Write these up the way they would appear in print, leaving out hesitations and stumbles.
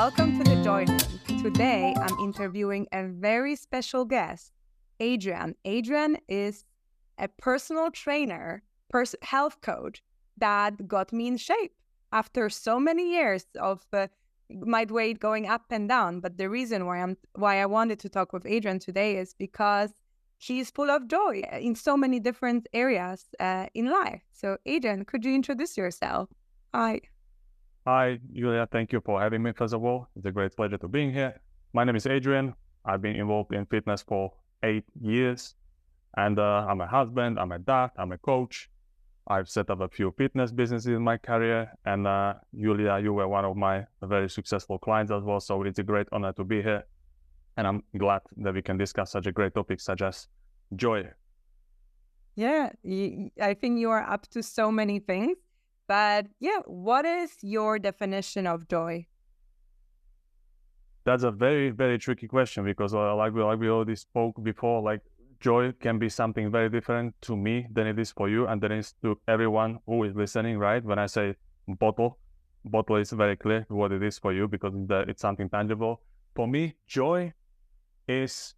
welcome to the Joy Room. Today, I'm interviewing a very special guest, Adrian. Adrian is a personal trainer, health coach that got me in shape after so many years of my weight going up and down. But the reason why I wanted to talk with Adrian today is because he's full of joy in so many different areas in life. So, Adrian, could you introduce yourself? Hi. Hi, Julia. Thank you for having me, first of all. It's a great pleasure to be here. My name is Adrian. I've been involved in fitness for 8 years, and I'm a husband, I'm a dad, I'm a coach. I've set up a few fitness businesses in my career, and Julia, you were one of my very successful clients as well, so it's a great honor to be here, and I'm glad that we can discuss such a great topic such as joy. Yeah, I think you are up to so many things. But yeah, what is your definition of joy? That's a very, very tricky question because like we already spoke before, like joy can be something very different to me than it is for you and than it is to everyone who is listening, right? When I say bottle is very clear what it is for you because it's something tangible. For me, joy is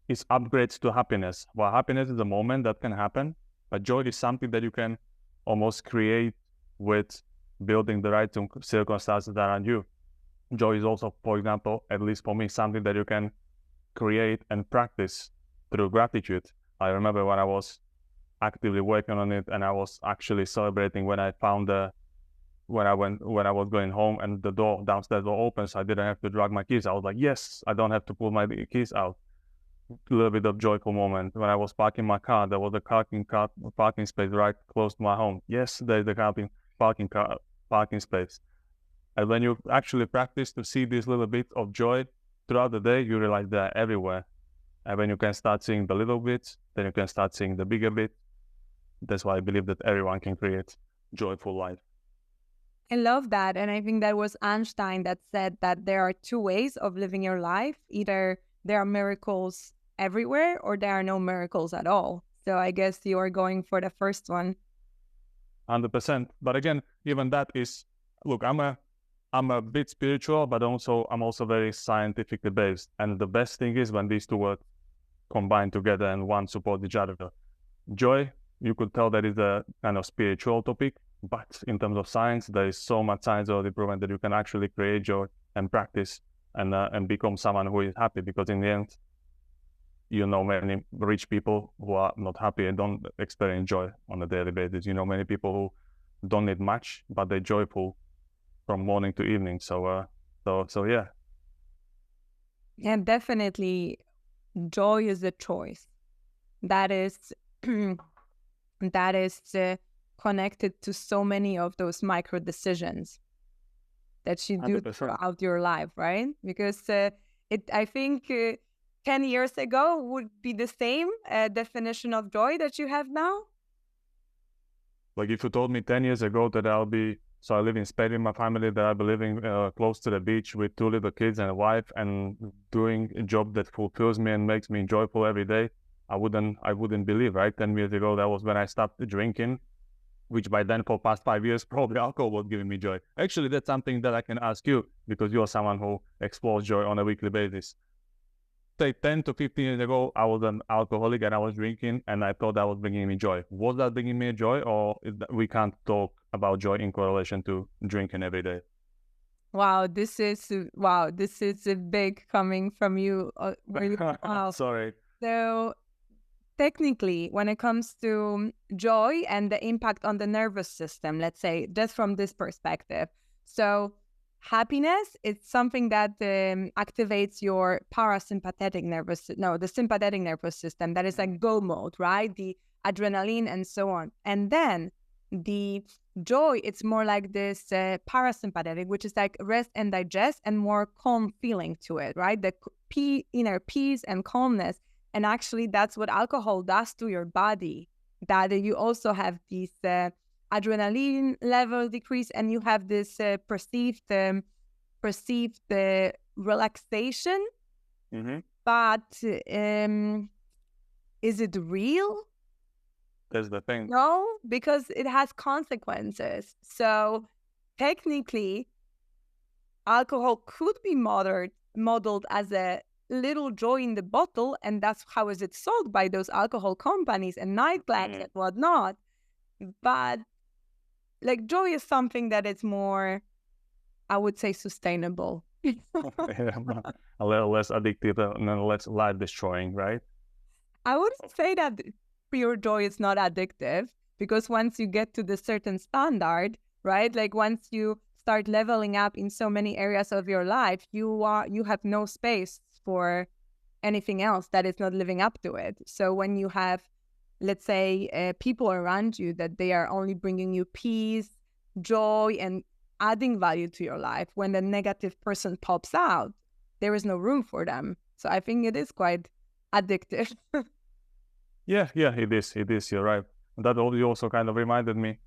upgrades to happiness. Well, happiness is a moment that can happen, but joy is something that you can almost create with building the right circumstances around you. Joy is also, for example, at least for me, something that you can create and practice through gratitude. I remember when I was actively working on it and I was actually celebrating when I found when I was going home and the downstairs door open, so I didn't have to drag my keys. I was like, yes, I don't have to pull my keys out. A little bit of joyful moment. When I was parking my car, there was a parking space right close to my home. Yes, there's the parking space. And when you actually practice to see this little bit of joy throughout the day, you realize they're everywhere. And when you can start seeing the little bits, then you can start seeing the bigger bit. That's why I believe that everyone can create joyful life. I love that. And I think that was Einstein that said that there are two ways of living your life. Either there are miracles everywhere or there are no miracles at all. So I guess you are going for the first one. 100%. But again, even that is, look, I'm a bit spiritual, but I'm also very scientifically based. And the best thing is when these two words combine together and one supports each other. Joy, you could tell that is a kind of spiritual topic, but in terms of science, there is so much science already proven that you can actually create joy and practice and become someone who is happy, because in the end, you know many rich people who are not happy and don't experience joy on a daily basis. You know many people who don't need much, but they're joyful from morning to evening. So yeah. Yeah, definitely. Joy is a choice. That is connected to so many of those micro decisions that you do 100%. throughout your life, right? Because I think 10 years ago would be the same definition of joy that you have now. Like if you told me 10 years ago that I live in Spain with my family, that I'll be living close to the beach with 2 little kids and a wife and doing a job that fulfills me and makes me joyful every day, I wouldn't believe, right? 10 years ago, that was when I stopped drinking, which by then for past 5 years, probably alcohol was giving me joy. Actually, that's something that I can ask you because you're someone who explores joy on a weekly basis. Say 10 to 15 years ago, I was an alcoholic and I was drinking and I thought that was bringing me joy. Was that bringing me joy, or we can't talk about joy in correlation to drinking every day? Wow, this is a big coming from you. Sorry. So technically, when it comes to joy and the impact on the nervous system, let's say, just from this perspective. So happiness is something that activates your the sympathetic nervous system. That is like go mode, right? The adrenaline and so on. And then the joy, it's more like this parasympathetic, which is like rest and digest and more calm feeling to it, right? The inner peace and calmness. And actually, that's what alcohol does to your body, that you also have this adrenaline level decrease and you have this perceived relaxation. Mm-hmm. But is it real? That's the thing. No, because it has consequences. So technically, alcohol could be modeled as a little joy in the bottle, and that's how is it sold by those alcohol companies and nightclubs and whatnot. But like joy is something that is more, I would say, sustainable. A little less addictive and less life destroying, right? I wouldn't say that pure joy is not addictive, because once you get to the certain standard, right? Like once you start leveling up in so many areas of your life, you have no space for anything else that is not living up to it. So when you have, let's say, people around you that they are only bringing you peace, joy, and adding value to your life, when the negative person pops out, there is no room for them. So I think it is quite addictive. Yeah, it is. You're right. That also kind of reminded me.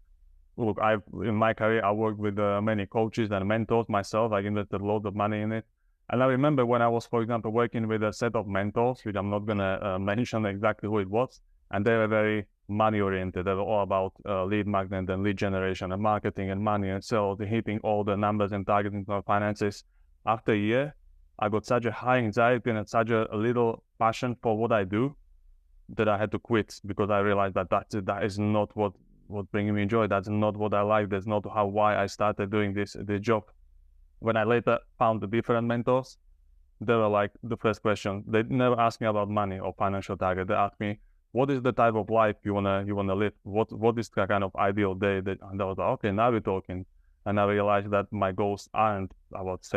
Look, in my career, I worked with many coaches and mentors myself. I invested a lot of money in it. And I remember when I was, for example, working with a set of mentors, which I'm not going to mention exactly who it was, and they were very money oriented. They were all about lead magnet and lead generation and marketing and money and sales, hitting all the numbers and targeting our finances. After a year, I got such a high anxiety and such a little passion for what I do that I had to quit, because I realized that is not what bringing me joy. That's not what I like. That's not why I started doing this job. When I later found the different mentors, they were like, the first question, they never asked me about money or financial target. They asked me, what is the type of life you wanna live? What is the kind of ideal day? And I was like, okay, now we're talking. And I realized that my goals aren't about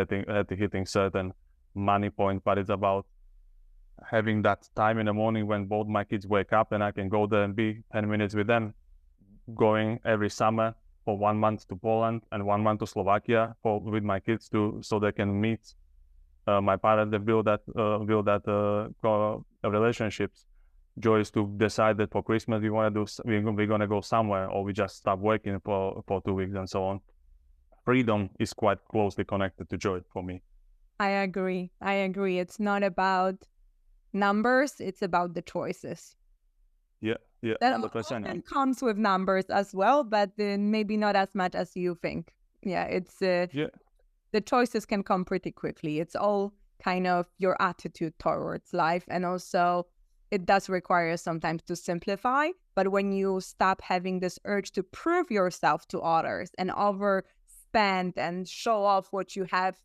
hitting certain money point, but it's about having that time in the morning when both my kids wake up and I can go there and be 10 minutes with them, going every summer for 1 month to Poland and 1 month to Slovakia with my kids so they can meet my parents and build that relationships. Joy is to decide that for Christmas we're gonna go somewhere, or we just stop working for 2 weeks and so on. Freedom is quite closely connected to joy for me. I agree. It's not about numbers, it's about the choices. Yeah, that 100%. Often comes with numbers as well, but maybe not as much as you think. Yeah, it's the choices can come pretty quickly. It's all kind of your attitude towards life, and also it does require sometimes to simplify. But when you stop having this urge to prove yourself to others and overspend and show off what you have,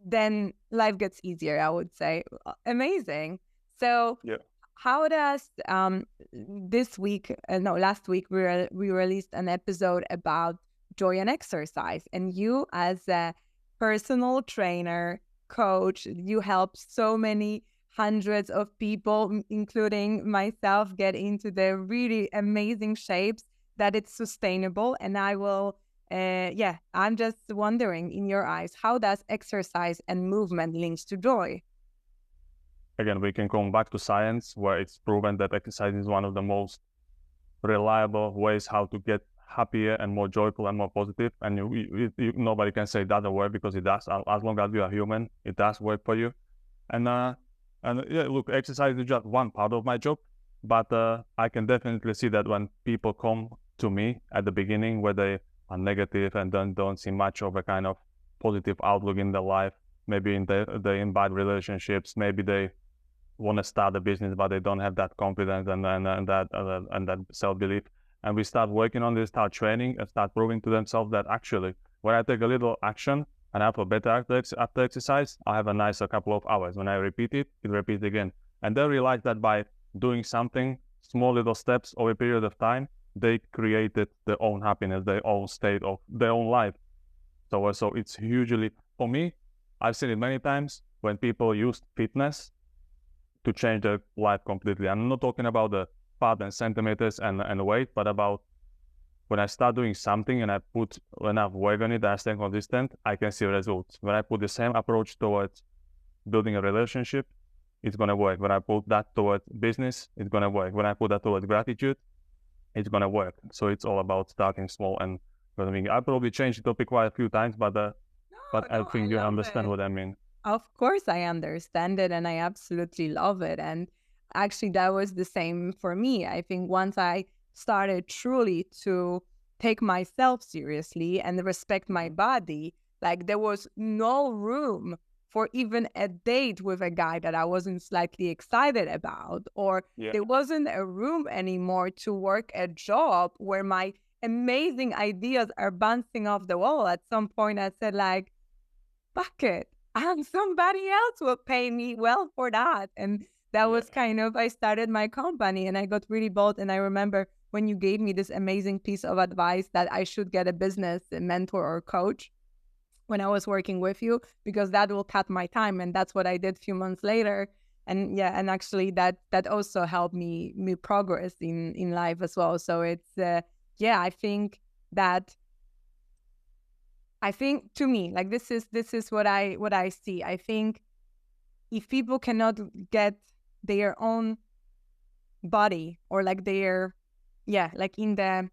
then life gets easier, I would say. Amazing. So how does last week we released an episode about joy and exercise, and you as a personal trainer, coach, you help so many hundreds of people, including myself, get into the really amazing shapes that it's sustainable. And I will I'm just wondering, in your eyes, how does exercise and movement links to joy? Again, we can come back to science, where it's proven that exercise is one of the most reliable ways how to get happier and more joyful and more positive. And nobody can say it doesn't work, because it does. As long as you are human, it does work for you. And look, exercise is just one part of my job, but I can definitely see that when people come to me at the beginning, where they are negative and don't see much of a kind of positive outlook in their life, maybe they're in bad relationships, maybe they want to start a business but they don't have that confidence and that self-belief, and we start working on this, start training and start proving to themselves that actually when I take a little action and I feel better after exercise, I have a nicer couple of hours. When I repeat it repeats again, and they realize that by doing something, small little steps over a period of time, they created their own happiness, their own state of their own life. So it's hugely, for me, I've seen it many times when people use fitness to change their life completely. I'm not talking about the fat and centimeters and weight, but about when I start doing something and I put enough weight on it, I stay consistent, I can see results. When I put the same approach towards building a relationship, it's going to work. When I put that towards business, it's going to work. When I put that towards gratitude, it's going to work. So it's all about starting small. And I mean, I probably changed the topic quite a few times, but I think you understand what I mean. Of course I understand it, and I absolutely love it. And actually that was the same for me. I think once I started truly to take myself seriously and respect my body, Like there was no room for even a date with a guy that I wasn't slightly excited about, or there wasn't a room anymore to work a job where my amazing ideas are bouncing off the wall. At some point I said like, fuck it, and somebody else will pay me well for that. And that was kind of, I started my company and I got really bold. And I remember when you gave me this amazing piece of advice that I should get a business mentor or coach when I was working with you, because that will cut my time. And that's what I did a few months later. And and actually that also helped me progress in life as well. So it's, I think that, to me, like this is what I see. I think if people cannot get their own body, or like their, like in the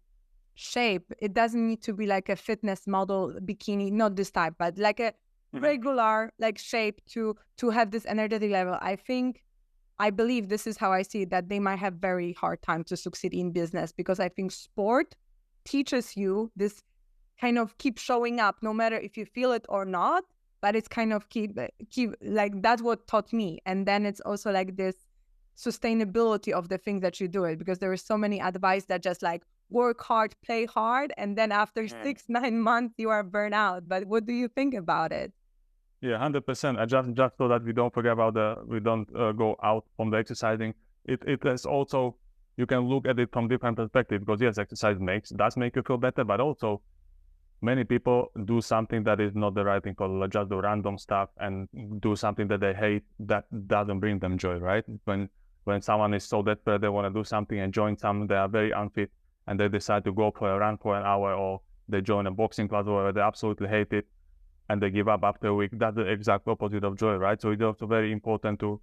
shape, it doesn't need to be like a fitness model bikini, not this type, but like a regular like shape to have this energetic level. I believe this is how I see it, that they might have very hard time to succeed in business, because I think sport teaches you this kind of keep showing up no matter if you feel it or not, but it's kind of keep like, that's what taught me. And then it's also like this sustainability of the things that you do it, because there is so many advice that just like work hard, play hard, and then after 6-9 months you are burnt out. But what do you think about it? Yeah, 100%. I just so that we don't forget about we don't go out from the exercising. It is also, you can look at it from different perspective, because yes, exercise does make you feel better, but also many people do something that is not the right thing, for just do random stuff and do something that they hate, that doesn't bring them joy, right? When someone is so desperate, they want to do something and join something, they are very unfit, and they decide to go for a run for an hour, or they join a boxing class where they absolutely hate it and they give up after a week. That's the exact opposite of joy, right? So it's also very important to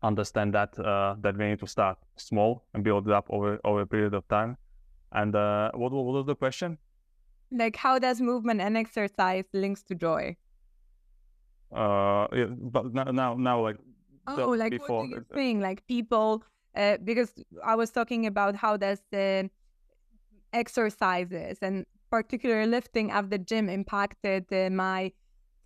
understand that that we need to start small and build it up over a period of time. And what was the question? Like, how does movement and exercise links to joy? But now like, like before, what do you think? Like people, because I was talking about how does the exercises and particularly lifting at the gym impacted my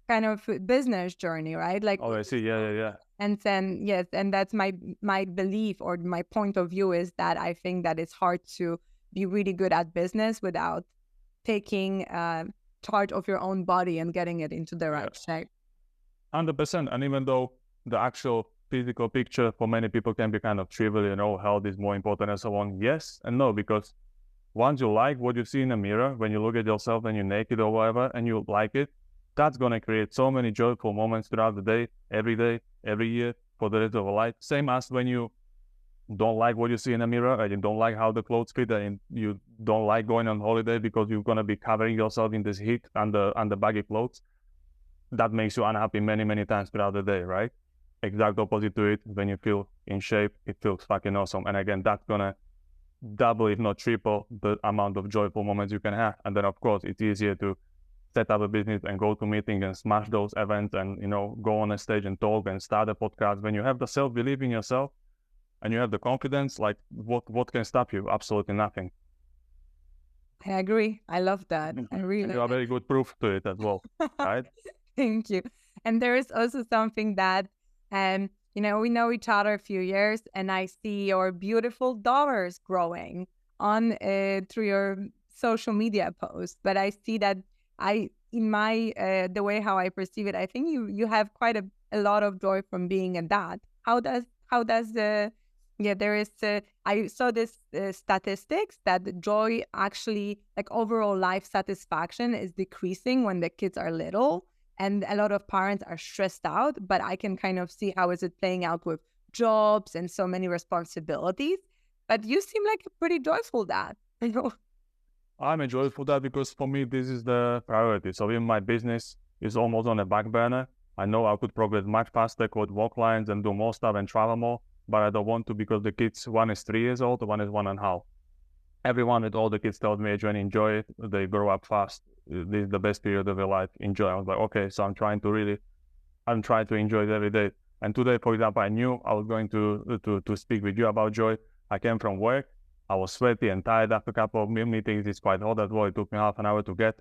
kind of business journey, right? Like, I see. Yeah. And then, yes, and that's my belief, or my point of view is that I think that it's hard to be really good at business without taking charge of your own body and getting it into the right shape. 100%. And even though the actual physical picture for many people can be kind of trivial, health is more important and so on, yes and no, because once you like what you see in the mirror, when you look at yourself and you're naked or whatever, and you like it, that's going to create so many joyful moments throughout the day, every year, for the rest of your life. Same as when you don't like what you see in the mirror, and you don't like how the clothes fit, and you don't like going on holiday because you're going to be covering yourself in this heat and the baggy clothes. That makes you unhappy many, many times throughout the day, right? Exact opposite to it. When you feel in shape, it feels fucking awesome. And again, that's going to double, if not triple, the amount of joyful moments you can have. And then, of course, it's easier to set up a business and go to meetings and smash those events and, go on a stage and talk and start a podcast. When you have the self-belief in yourself and you have the confidence, like what can stop you? Absolutely nothing. I agree. I love that. I really. And you are very good proof to it as well, right? Thank you. And there is also something that, we know each other a few years, and I see your beautiful daughters growing on through your social media posts. But I see that in my the way how I perceive it, I think you have quite a lot of joy from being a dad. How does there is I saw this statistics that joy actually, like overall life satisfaction, is decreasing when the kids are little. And a lot of parents are stressed out, but I can kind of see how is it playing out with jobs and so many responsibilities. But you seem like a pretty joyful dad. I'm a joyful dad because for me, this is the priority. So even my business is almost on a back burner. I know I could progress much faster, could walk clients and do more stuff and travel more, but I don't want to, because the kids, one is 3 years old, one is 1.5. Everyone with all the kids tells me, Adrian, enjoy it. They grow up fast. This is the best period of their life. Enjoy. I was like, okay, so I'm trying to enjoy it every day. And today, for example, I knew I was going to speak with you about joy. I came from work. I was sweaty and tired after a couple of meetings. It's quite hot as well. It took me half an hour to get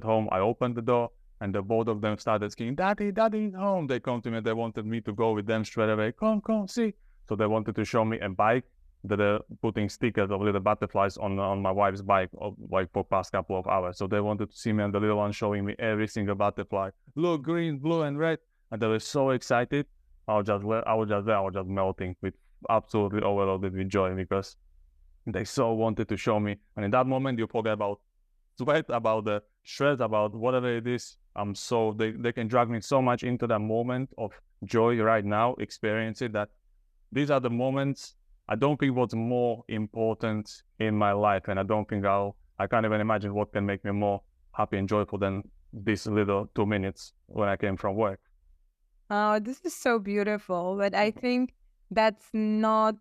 home. I opened the door and the both of them started screaming, "Daddy, Daddy, home!" They come to me. They wanted me to go with them straight away. Come, see. So they wanted to show me a bike that they're putting stickers of little butterflies on my wife's bike, like for past couple of hours. So they wanted to see me, and the little one showing me every single butterfly. Look, green, blue, and red. And they were so excited. I was just melting with absolutely overloaded with joy because they so wanted to show me. And in that moment, you forget about sweat, about the stress, about whatever it is. They can drag me so much into that moment of joy right now, experience it, that these are the moments I don't think what's more important in my life. And I don't think I can't even imagine what can make me more happy and joyful than these little 2 minutes when I came from work. Oh, this is so beautiful. But I think that's not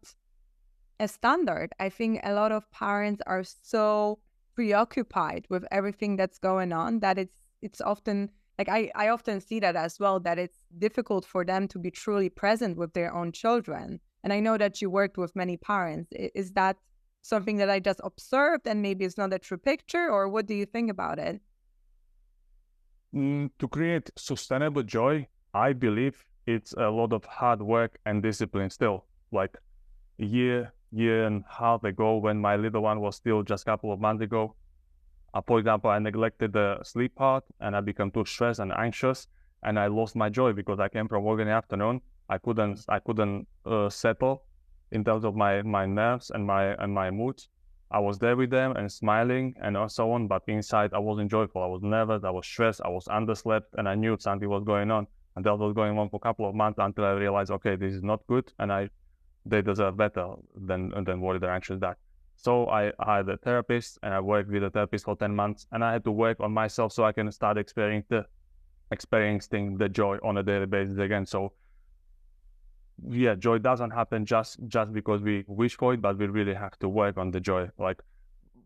a standard. I think a lot of parents are so preoccupied with everything that's going on that it's often like I often see that as well, that it's difficult for them to be truly present with their own children. And I know that you worked with many parents. Is that something that I just observed and maybe it's not a true picture, or what do you think about it? To create sustainable joy, I believe it's a lot of hard work and discipline still. Like a year and a half ago, when my little one was still just a couple of months ago, for example, I neglected the sleep part and I became too stressed and anxious, and I lost my joy because I came from work in the afternoon. I couldn't settle in terms of my nerves and my moods. I was there with them and smiling and so on, but inside I wasn't joyful. I was nervous, I was stressed, I was underslept, and I knew something was going on. And that was going on for a couple of months until I realized, okay, this is not good, and they deserve better than worried or anxious that. So I hired a therapist, and I worked with a therapist for 10 months, and I had to work on myself so I can start experiencing the joy on a daily basis again. So yeah, joy doesn't happen just because we wish for it, but we really have to work on the joy. Like,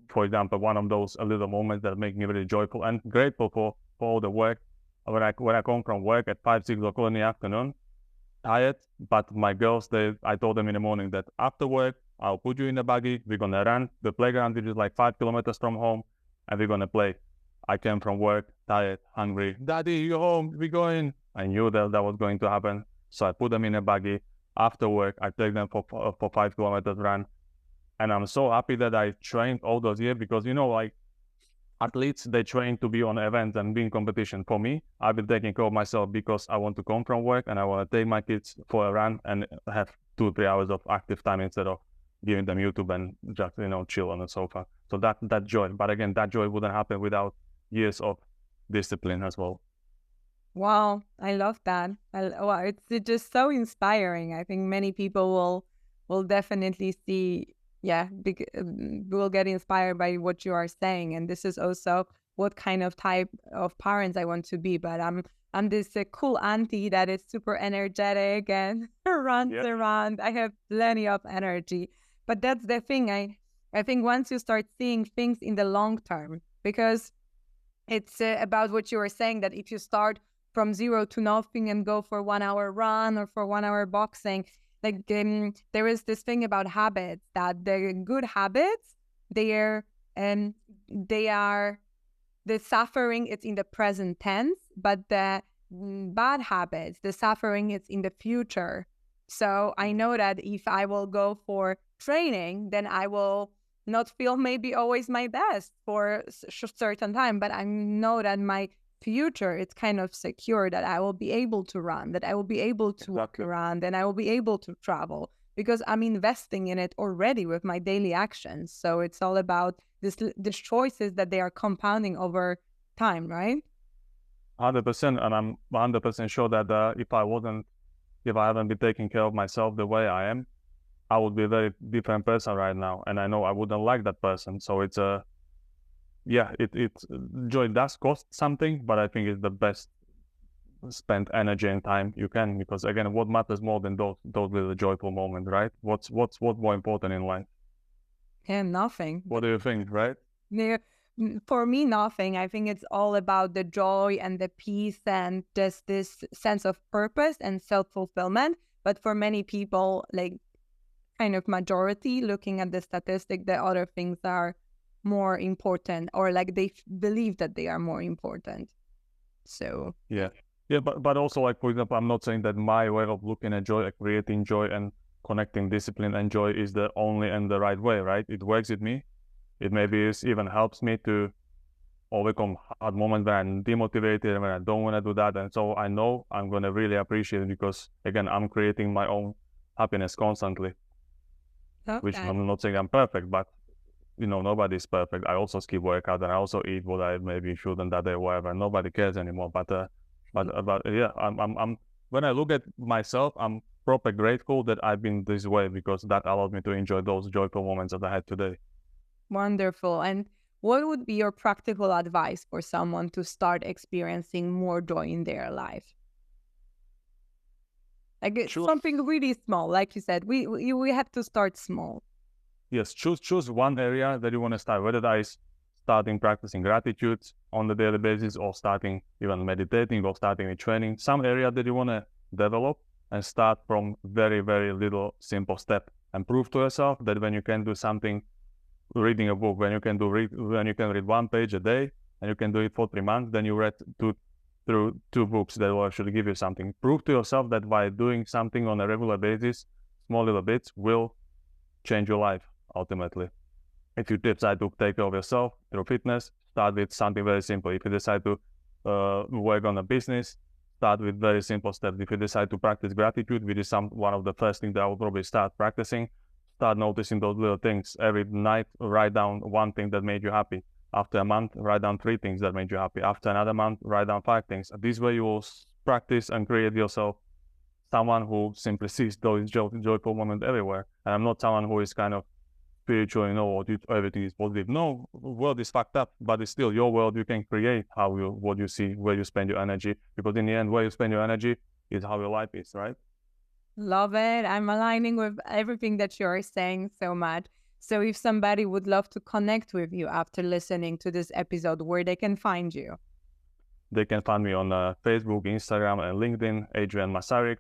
for example, one of those little moments that make me really joyful and grateful for all the work. When I come from work at 5-6 o'clock in the afternoon, tired, but my girls, I told them in the morning that after work, I'll put you in the buggy, we're gonna run the playground, which is like 5 kilometers from home, and we're gonna play. I came from work, tired, hungry. Daddy, you're home, we're going. I knew that was going to happen. So I put them in a buggy. After work, I take them for 5 kilometers run. And I'm so happy that I trained all those years because, like, athletes, they train to be on events and be in competition. For me, I've been taking care of myself because I want to come from work and I want to take my kids for a run and have 2-3 hours of active time instead of giving them YouTube and just, chill on the sofa. So that joy. But again, that joy wouldn't happen without years of discipline as well. Wow, I love that. Wow, it's just so inspiring. I think many people will definitely see, will get inspired by what you are saying. And this is also what kind of type of parents I want to be. But I'm this cool auntie that is super energetic and runs around. I have plenty of energy. But that's the thing. I think once you start seeing things in the long term, because it's about what you were saying, that if you start from zero to nothing and go for 1 hour run or for 1 hour boxing, like there is this thing about habits, that the good habits, the suffering, it's in the present tense, but the bad habits, the suffering, it's in the future. So I know that if I will go for training, then I will not feel maybe always my best for a certain time, but I know that my future, it's kind of secure, that I will be able to run, that I will be able to walk around, and I will be able to travel because I'm investing in it already with my daily actions. So it's all about these choices that they are compounding over time, right? 100%, and I'm 100% sure that if I haven't been taking care of myself the way I am, I would be a very different person right now, and I know I wouldn't like that person. So it's joy does cost something, but I think it's the best spent energy and time you can, because again, what matters more than those little joyful moments, right? What's more important in life? Yeah, nothing. What do you think, right? Yeah, for me, nothing. I think it's all about the joy and the peace and just this sense of purpose and self-fulfillment. But for many people, like kind of majority, looking at the statistic, the other things are more important, or like they believe that they are more important. So Yeah. Yeah, but also, like, for example, I'm not saying that my way of looking at joy, creating joy and connecting discipline and joy is the only and the right way, right? It works with me. It maybe even helps me to overcome hard moments when I'm demotivated, when I don't want to do that. And so I know I'm going to really appreciate it because, again, I'm creating my own happiness constantly, which okay. I'm not saying I'm perfect, but, nobody's perfect. I also skip workout and I also eat what I maybe shouldn't that day, whatever. Nobody cares anymore. But yeah, I'm when I look at myself, I'm proper grateful that I've been this way because that allowed me to enjoy those joyful moments that I had today. Wonderful. And what would be your practical advice for someone to start experiencing more joy in their life? Like it's Choose, something really small, like you said. We have to start small. yes, choose one area that you want to start, whether that is starting practicing gratitude on the daily basis or starting even meditating or starting a training, some area that you want to develop and start from very, very little simple step and prove to yourself that when you can do something, reading a book, when you can read 1 page a day and you can do it for 3 months, then you read through 2 books that will actually give you something. Prove to yourself that by doing something on a regular basis, small little bits will change your life ultimately. If you decide to take care of yourself through fitness, start with something very simple. If you decide to work on a business, start with very simple steps. If you decide to practice gratitude, which is one of the first things that I will probably start practicing, start noticing those little things. Every night, write down one thing that made you happy. After a month, write down 3 things that made you happy. After another month, write down 5 things. This way you will practice and create yourself someone who simply sees those joyful moments everywhere. And I'm not someone who is kind of spiritual, everything is positive. No, world is fucked up, but it's still your world. You can create what you see, where you spend your energy, because in the end, where you spend your energy is how your life is, right? Love it. I'm aligning with everything that you're saying so much. So if somebody would love to connect with you after listening to this episode, where they can find you? They can find me on Facebook, Instagram, and LinkedIn, Adrian Masaryk.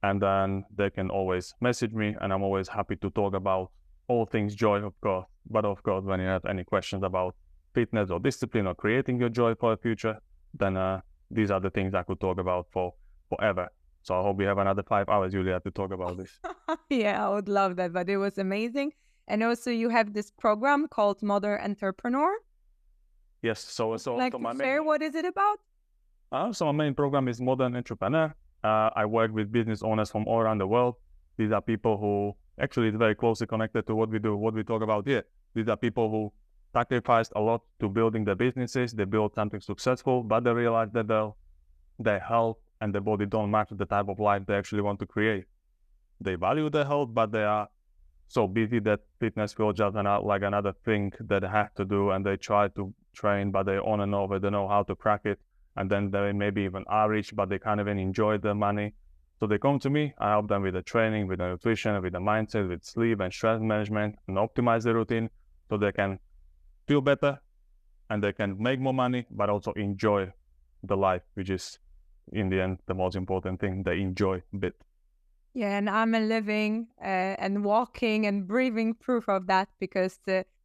And then they can always message me, and I'm always happy to talk about all things joy, of course. But of course, when you have any questions about fitness or discipline or creating your joy for the future, then these are the things I could talk about for forever. So I hope we have another 5 hours, Julia, to talk about this. Yeah, I would love that. But it was amazing. And also, you have this program called Modern Entrepreneur. Yes. So Like to share, what is it about? So my main program is Modern Entrepreneur. I work with business owners from all around the world. These are people who actually is very closely connected to what we do, what we talk about here. These are people who sacrificed a lot to building their businesses. They built something successful, but they realized that their health and their body don't match the type of life they actually want to create. They value their health, but they are so busy that fitness feels just like another thing that they have to do, and they try to train, but they're on and off, they don't know how to crack it, and then they maybe even are rich, but they can't even enjoy the money. So they come to me, I help them with the training, with the nutrition, with the mindset, with sleep and stress management, and optimize the routine so they can feel better and they can make more money, but also enjoy the life, which is in the end the most important thing. They enjoy a bit. Yeah, and I'm a living and walking and breathing proof of that because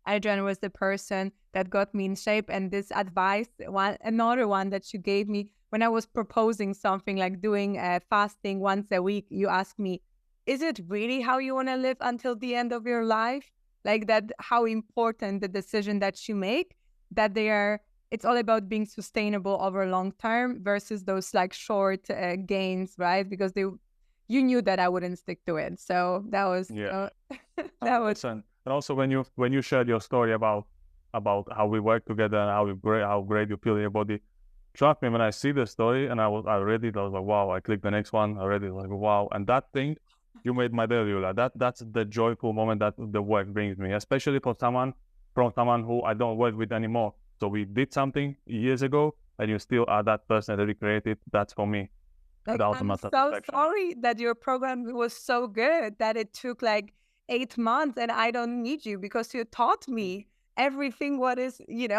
Adrian was the person that got me in shape. And this advice, another one that you gave me when I was proposing something like doing fasting once a week, you asked me, is it really how you want to live until the end of your life? Like that, how important the decision that you make, that it's all about being sustainable over long term versus those like short gains, right? Because you knew that I wouldn't stick to it. So that was that was. And also when you shared your story about how we work together and how great you feel in your body, trust me, when I see the story and I read it, I was like, wow. I clicked the next one, I read it, like, wow. And that thing, you made my day, Yulia. That's the joyful moment that the work brings me, especially from someone who I don't work with anymore. So we did something years ago, and you still are that person that we created. That's for me. Like, I'm so sorry that your program was so good that it took like 8 months and I don't need you because you taught me everything what is, if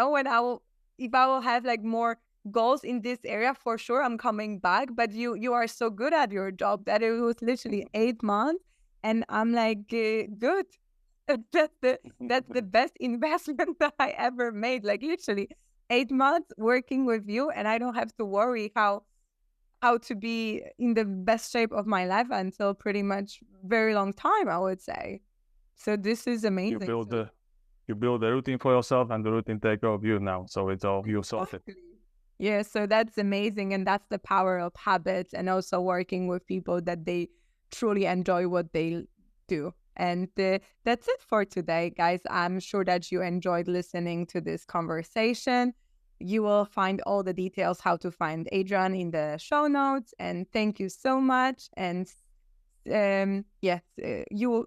I will have like more goals in this area, for sure I'm coming back. But you are so good at your job that it was literally 8 months and I'm like, good. That's the best investment that I ever made. Like literally, 8 months working with you, and I don't have to worry how to be in the best shape of my life until pretty much very long time, I would say. So this is amazing. You build a routine for yourself, and the routine take care of you now. So it's all you sorted. Yeah, so that's amazing. And that's the power of habits, and also working with people that they truly enjoy what they do. And that's it for today, guys. I'm sure that you enjoyed listening to this conversation. You will find all the details how to find Adrian in the show notes. And thank you so much. And yes,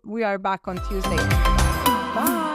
we are back on Tuesday. Bye.